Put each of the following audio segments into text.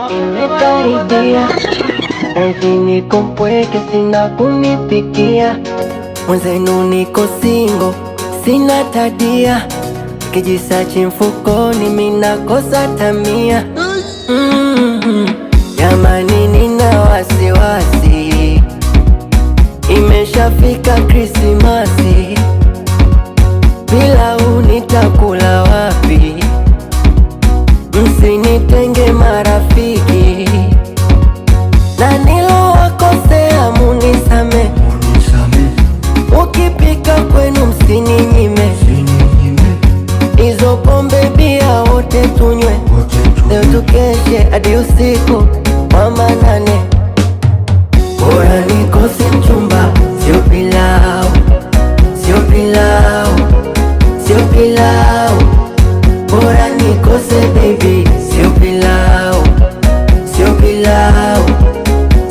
Nimekaribia eti niko mpweke, sina kunipikia mwenzenu, niko singo, sina tadia, kijisachi mfukoni, minakosa tamia. Jamani, nina wasiwasi, imeshafika Krismasi, pilau nitakula wapi? Msinitenge marafiki, na nilowakosea munisame, ukipika kwenu msininyime, izo pombe bia wote tunywe, leo tukeshe hadi usiku wa manane. Bora nikose mchumba, sio pilau, sio pilau, sio pilau. Bora nikose baby, sio pilau, sio pilau,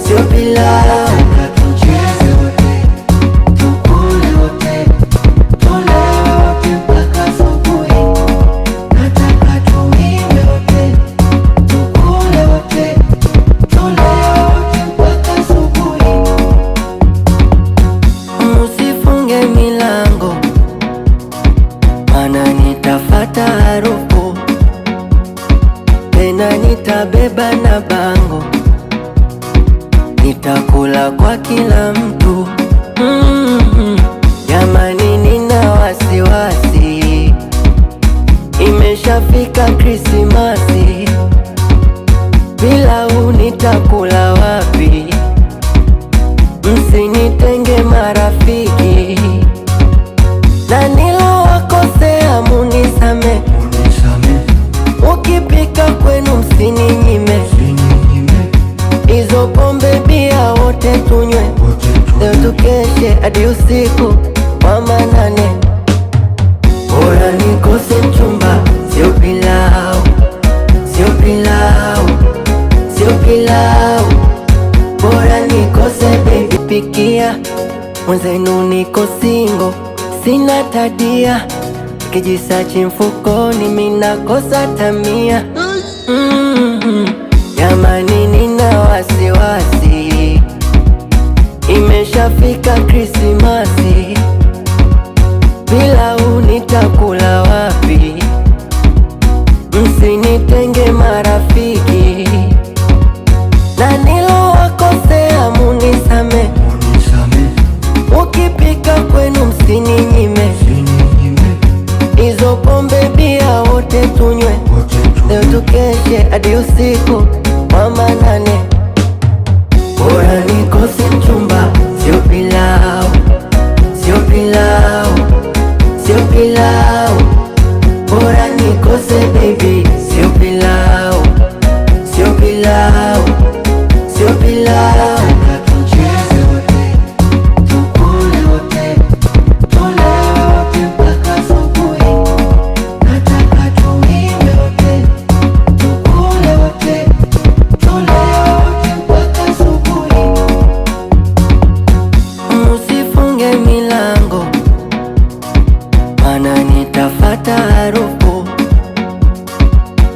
sio pilau. Tucheze wote, tukule wote, tulewe wote mpaka asubuhi. Nataka tuimbe wote, tukule wote, tulewe wote mpaka asubuhi. Musifunge milango, mana nitafata harufu, tena nitabeba na bango, nitakula kwa kila mtu. Jamani, nina wasiwasi, imeshafika Krismasi, pilau nitakula wapi? Msinitenge marafiki, na nilowakosea munisame, ukipika kwenu msininyime, izo pombe bia wote tunywe, leo tukeshe hadi usiku wa manane. Bora nikose mchumba, sio pilau, sio pilau, sio pilau. Bora nikose baby, pikia mwenzenu, niko singo, sina tadia, kijisachi mfukoni, minakosa tamia. Jamani, nina wasiwasi, imeshafika Krismasi, pilau nitakula wapi? Msinitenge marafiki, na nilowakosea munisame, ukipika kwenu msininyime, izo pombe bia wote tunywe, leo tukeshe hadi usiku wa manane. Bora nikose mchumba, sio pilau, sio pilau, sio pilau. Bora nikose baby, sio pilau, sio pilau, sio pilau. Tucheze wote, tukule wote, tulewe wote mpaka asubuhi. Nataka tuimbe wote, tukule wote, tulewe wote mpaka asubuhi. Musifunge milango, mana nitafata harufu,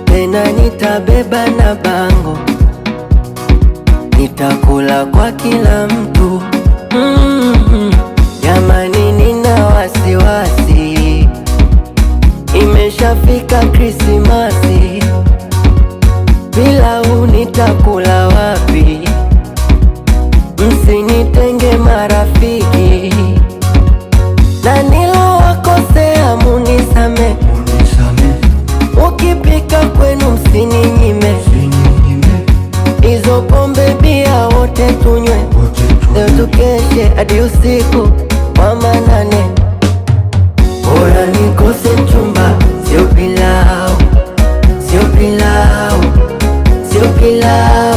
tena nitabeba na bango, nitakula kwa kila mtu. Jamani, nina wasiwasi, imeshafika Krismasi, pilau nitakula wapi? Msinitenge marafiki, na nilowakosea munisame, ukipika kwenu msininyime, izo pombe bia wote tunywe, leo tukeshe hadi usiku wa manane. Bora nikose mchumba, sio pilau, sio pilau, sio pilau. pilau,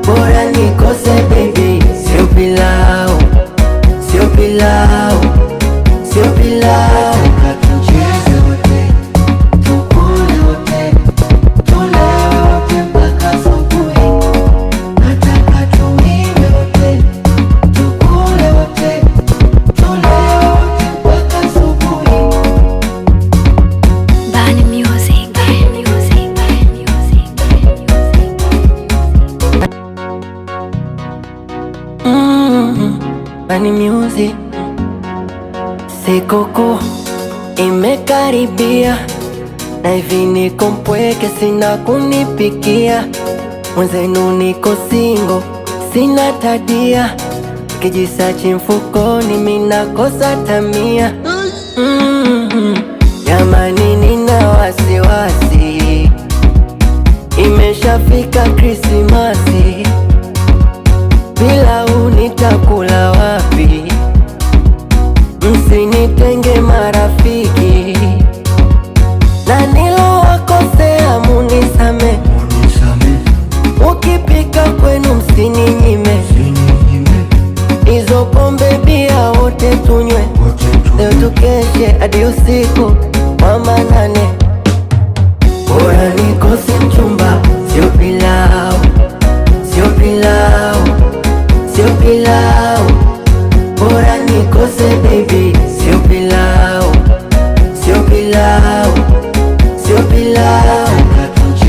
bora nikose baby. Sio pilau, sio pilau, sio pilau. Tucheze wote, tukule wote, tulewe wote mpaka asubuhi. Nataka tuimbe wote, tukule wote, tulewe wote mpaka asubuhi. Bani Music, Bani Music, Bani Music, Bani Music. Sikukuu imekaribia na hivi niko mpweke, sina kunipikia. Mwenzenu niko single, sina tadia. Kijisachi mfukoni mina kosa tamia. Jamani nina wasiwasi, imeshafika Krismasi. Pilau nitakula wapi? Msinitenge marafiki, na nilowakosea munisame. Ukipika kwenu msininyime, hizo pombe bia wote tunywe. Leo tukeshe hadi usiku wa manane. Bora nikose mchumba, sio pilau, sio pilau, sio pilau. Bora nikose baby,